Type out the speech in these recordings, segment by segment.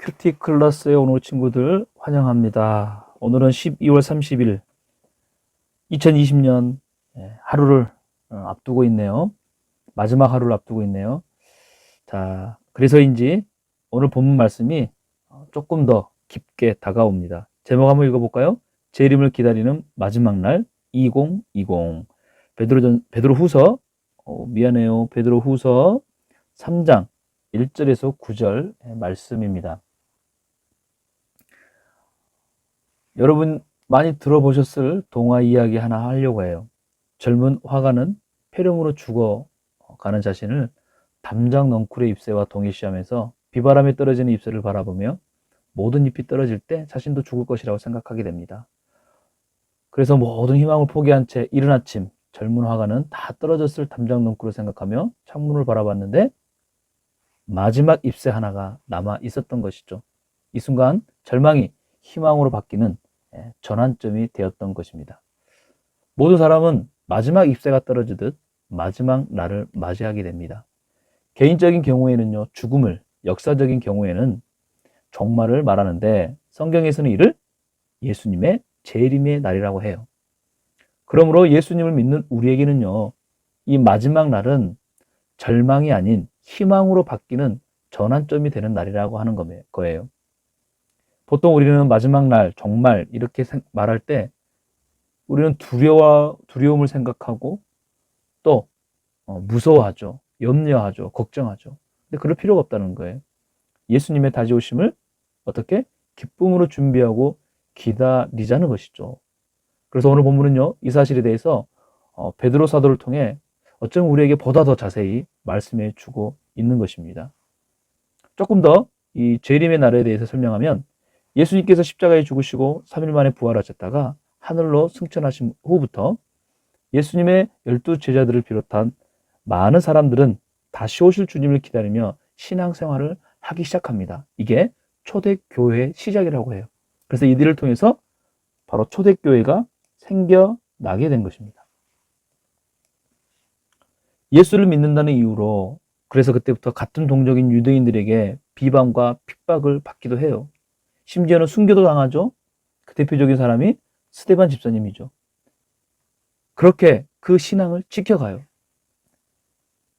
큐티 클래스에 오는 친구들 환영합니다. 오늘은 12월 30일 2020년 하루를 앞두고 있네요. 마지막 하루를 앞두고 있네요. 자, 그래서인지 오늘 본문 말씀이 조금 더 깊게 다가옵니다. 제목 한번 읽어볼까요? 재림을 기다리는 마지막 날 2020. 베드로 후서 미안해요. 베드로 후서 3장 1절에서 9절 말씀입니다. 여러분 많이 들어보셨을 동화 이야기 하나 하려고 해요. 젊은 화가는 폐렴으로 죽어가는 자신을 담장 넝쿨의 잎새와 동일시하면서 비바람에 떨어지는 잎새를 바라보며 모든 잎이 떨어질 때 자신도 죽을 것이라고 생각하게 됩니다. 그래서 모든 희망을 포기한 채 이른 아침 젊은 화가는 다 떨어졌을 담장 넝쿨을 생각하며 창문을 바라봤는데 마지막 잎새 하나가 남아 있었던 것이죠. 이 순간 절망이 희망으로 바뀌는 전환점이 되었던 것입니다. 모든 사람은 마지막 잎새가 떨어지듯 마지막 날을 맞이하게 됩니다. 개인적인 경우에는요, 죽음을, 역사적인 경우에는 종말을 말하는데 성경에서는 이를 예수님의 재림의 날이라고 해요. 그러므로 예수님을 믿는 우리에게는요, 이 마지막 날은 절망이 아닌 희망으로 바뀌는 전환점이 되는 날이라고 하는 거예요. 보통 우리는 마지막 날, 종말 이렇게 말할 때 우리는 두려움을 생각하고 또 무서워하죠. 염려하죠. 걱정하죠. 근데 그럴 필요가 없다는 거예요. 예수님의 다시 오심을 어떻게? 기쁨으로 준비하고 기다리자는 것이죠. 그래서 오늘 본문은요, 이 사실에 대해서 베드로 사도를 통해 어쩌면 우리에게 보다 더 자세히 말씀해 주고 있는 것입니다. 조금 더 이 재림의 날에 대해서 설명하면 예수님께서 십자가에 죽으시고 3일 만에 부활하셨다가 하늘로 승천하신 후부터 예수님의 12 제자들을 비롯한 많은 사람들은 다시 오실 주님을 기다리며 신앙생활을 하기 시작합니다. 이게 초대교회의 시작이라고 해요. 그래서 이들을 통해서 바로 초대교회가 생겨나게 된 것입니다. 예수를 믿는다는 이유로 그래서 그때부터 같은 동족인 유대인들에게 비방과 핍박을 받기도 해요. 심지어는 순교도 당하죠. 그 대표적인 사람이 스데반 집사님이죠. 그렇게 그 신앙을 지켜가요.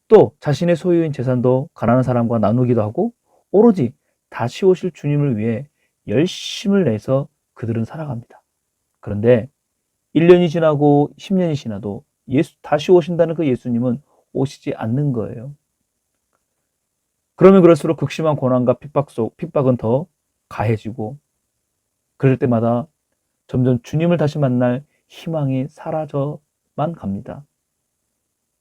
또 자신의 소유인 재산도 가난한 사람과 나누기도 하고 오로지 다시 오실 주님을 위해 열심을 내서 그들은 살아갑니다. 그런데 1년이 지나고 10년이 지나도 다시 오신다는 그 예수님은 오시지 않는 거예요. 그러면 그럴수록 극심한 고난과 핍박은 더 가해지고 그럴 때마다 점점 주님을 다시 만날 희망이 사라져만 갑니다.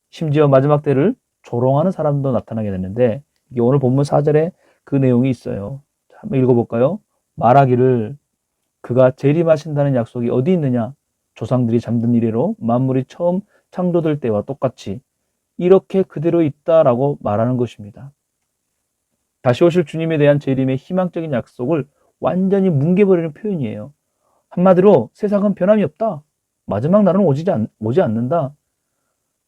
심지어 마지막 때를 조롱하는 사람도 나타나게 되는데 이게 오늘 본문 4절에 그 내용이 있어요. 자, 한번 읽어볼까요? 말하기를 그가 재림하신다는 약속이 어디 있느냐? 조상들이 잠든 이래로 만물이 처음 창조될 때와 똑같이 이렇게 그대로 있다라고 말하는 것입니다. 다시 오실 주님에 대한 재림의 희망적인 약속을 완전히 뭉개버리는 표현이에요. 한마디로 세상은 변함이 없다. 마지막 날은 오지 않는다.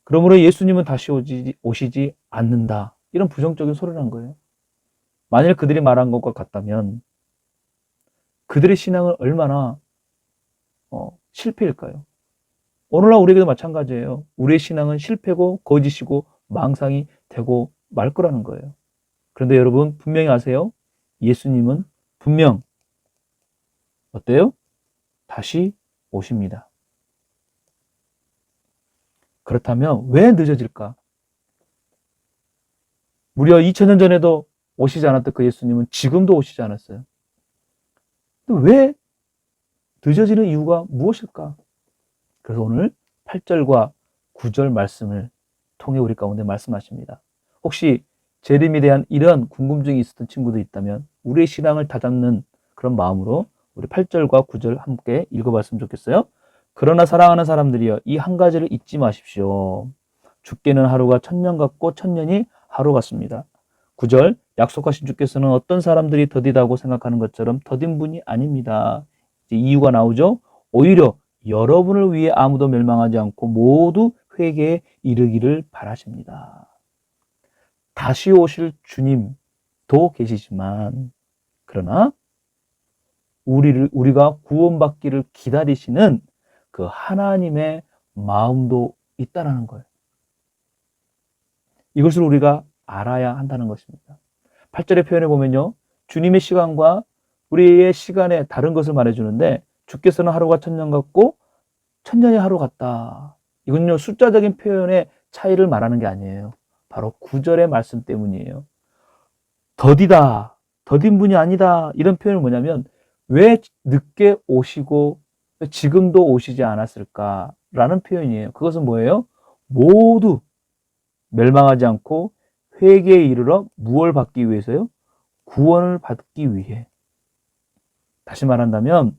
그러므로 예수님은 다시 오시지 않는다. 이런 부정적인 소리를 한 거예요. 만일 그들이 말한 것과 같다면 그들의 신앙은 얼마나 실패일까요? 오늘날 우리에게도 마찬가지예요. 우리의 신앙은 실패고 거짓이고 망상이 되고 말 거라는 거예요. 그런데 여러분 분명히 아세요? 예수님은 분명 어때요? 다시 오십니다. 그렇다면 왜 늦어질까? 무려 2000년 전에도 오시지 않았던 그 예수님은 지금도 오시지 않았어요. 왜 늦어지는 이유가 무엇일까? 그래서 오늘 8절과 9절 말씀을 통해 우리 가운데 말씀하십니다. 혹시 재림에 대한 이런 궁금증이 있었던 친구도 있다면 우리의 신앙을 다잡는 그런 마음으로 우리 8절과 9절 함께 읽어봤으면 좋겠어요. 그러나 사랑하는 사람들이여 이 한 가지를 잊지 마십시오. 죽게는 하루가 1000년 같고 1000년이 하루 같습니다. 9절 약속하신 주께서는 어떤 사람들이 더디다고 생각하는 것처럼 더딘 분이 아닙니다. 이제 이유가 나오죠. 오히려 여러분을 위해 아무도 멸망하지 않고 모두 회개에 이르기를 바라십니다. 다시 오실 주님도 계시지만 그러나 우리가 구원받기를 기다리시는 그 하나님의 마음도 있다라는 거예요. 이것을 우리가 알아야 한다는 것입니다. 8절의 표현에 보면요, 주님의 시간과 우리의 시간에 다른 것을 말해주는데, 주께서는 하루가 천년 같고 천년이 하루 같다. 이건요, 숫자적인 표현의 차이를 말하는 게 아니에요. 바로 9절의 말씀 때문이에요. 더디다, 더딘 분이 아니다. 이런 표현은 뭐냐면, 왜 늦게 오시고 지금도 오시지 않았을까라는 표현이에요. 그것은 뭐예요? 모두 멸망하지 않고 회개에 이르러 무엇을 받기 위해서요? 구원을 받기 위해. 다시 말한다면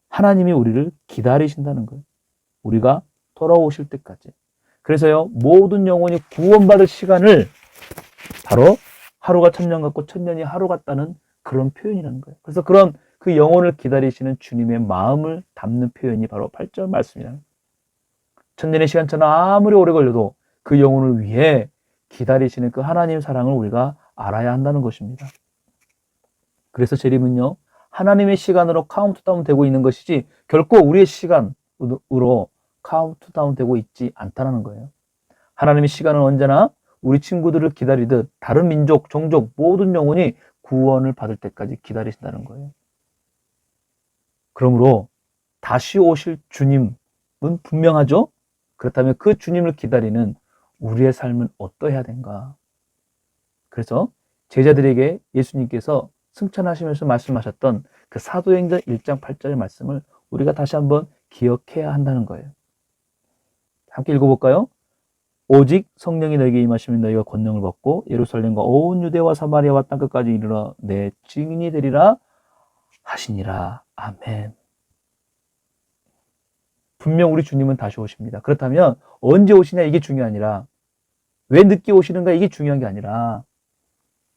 하나님이 우리를 기다리신다는 거예요. 우리가 돌아오실 때까지. 그래서요, 모든 영혼이 구원받을 시간을 바로 하루가 천년 같고 천년이 하루 같다는 그런 표현이라는 거예요. 그래서 그런 그 영혼을 기다리시는 주님의 마음을 담는 표현이 바로 8절 말씀이라는 거예요. 천년의 시간처럼 아무리 오래 걸려도 그 영혼을 위해 기다리시는 그 하나님의 사랑을 우리가 알아야 한다는 것입니다. 그래서 재림은요, 하나님의 시간으로 카운트다운 되고 있는 것이지 결코 우리의 시간으로 카운트다운 되고 있지 않다는 거예요. 하나님의 시간은 언제나 우리 친구들을 기다리듯 다른 민족, 종족 모든 영혼이 구원을 받을 때까지 기다리신다는 거예요. 그러므로 다시 오실 주님은 분명하죠? 그렇다면 그 주님을 기다리는 우리의 삶은 어떠해야 되는가? 그래서 제자들에게 예수님께서 승천하시면서 말씀하셨던 그 사도행전 1장 8절의 말씀을 우리가 다시 한번 기억해야 한다는 거예요. 함께 읽어볼까요? 오직 성령이 너에게 임하시면 너희가 권능을 받고 예루살렘과 온 유대와 사마리아와 땅끝까지 이르러 내 증인이 되리라 하시니라. 아멘. 분명 우리 주님은 다시 오십니다. 그렇다면 언제 오시냐 이게 중요한 게 아니라, 왜 늦게 오시는가 이게 중요한 게 아니라,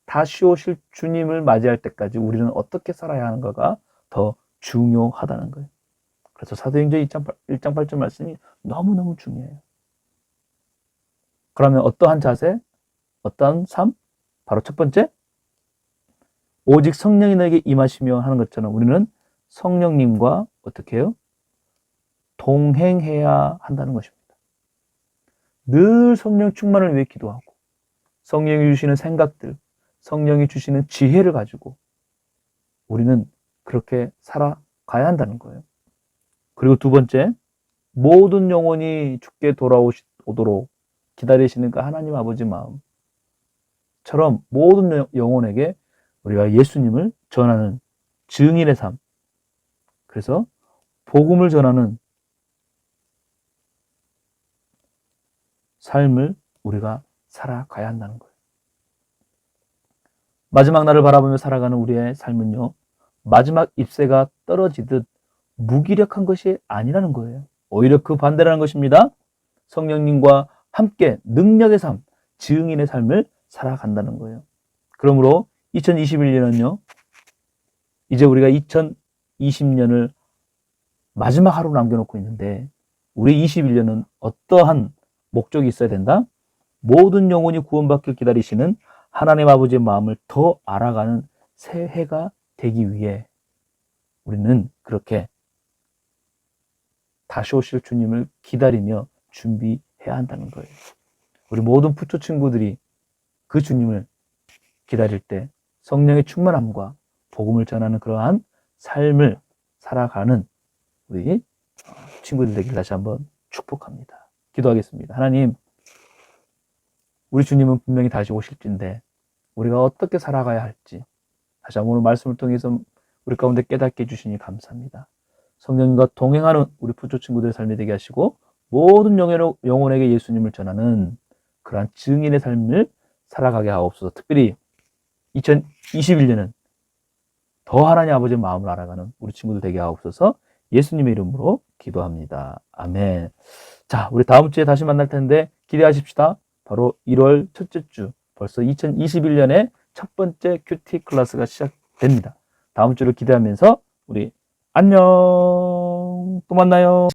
다시 오실 주님을 맞이할 때까지 우리는 어떻게 살아야 하는가가 더 중요하다는 거예요. 그래서 사도행전 1장 8절 말씀이 너무너무 중요해요. 그러면 어떠한 자세, 어떠한 삶? 바로 첫 번째, 오직 성령이 너에게 임하시며 하는 것처럼 우리는 성령님과 어떻게 해요? 동행해야 한다는 것입니다. 늘 성령 충만을 위해 기도하고 성령이 주시는 생각들, 성령이 주시는 지혜를 가지고 우리는 그렇게 살아가야 한다는 거예요. 그리고 두 번째, 모든 영혼이 주께 돌아오도록 기다리시는 그 하나님 아버지 마음처럼 모든 영혼에게 우리가 예수님을 전하는 증인의 삶, 그래서 복음을 전하는 삶을 우리가 살아가야 한다는 거예요. 마지막 날을 바라보며 살아가는 우리의 삶은요, 마지막 잎새가 떨어지듯 무기력한 것이 아니라는 거예요. 오히려 그 반대라는 것입니다. 성령님과 함께 능력의 삶, 증인의 삶을 살아간다는 거예요. 그러므로 2021년은요, 이제 우리가 2020년을 마지막 하루 남겨놓고 있는데, 우리 21년은 어떠한 목적이 있어야 된다? 모든 영혼이 구원받길 기다리시는 하나님 아버지의 마음을 더 알아가는 새해가 되기 위해 우리는 그렇게 다시 오실 주님을 기다리며 준비해야 한다는 거예요. 우리 모든 부초 친구들이 그 주님을 기다릴 때 성령의 충만함과 복음을 전하는 그러한 삶을 살아가는 우리 친구들 되길 다시 한번 축복합니다. 기도하겠습니다. 하나님, 우리 주님은 분명히 다시 오실진데 우리가 어떻게 살아가야 할지 다시 한번 오늘 말씀을 통해서 우리 가운데 깨닫게 해주시니 감사합니다. 성령님과 동행하는 우리 부초 친구들의 삶이 되게 하시고 모든 영혼에게 예수님을 전하는 그러한 증인의 삶을 살아가게 하옵소서. 특별히 2021년은 더 하나님 아버지의 마음을 알아가는 우리 친구들 되게 하옵소서. 예수님의 이름으로 기도합니다. 아멘. 자, 우리 다음 주에 다시 만날 텐데 기대하십시다. 바로 1월 첫째 주, 벌써 2021년의 첫 번째 큐티 클래스가 시작됩니다. 다음 주를 기대하면서 우리 안녕, 또 만나요.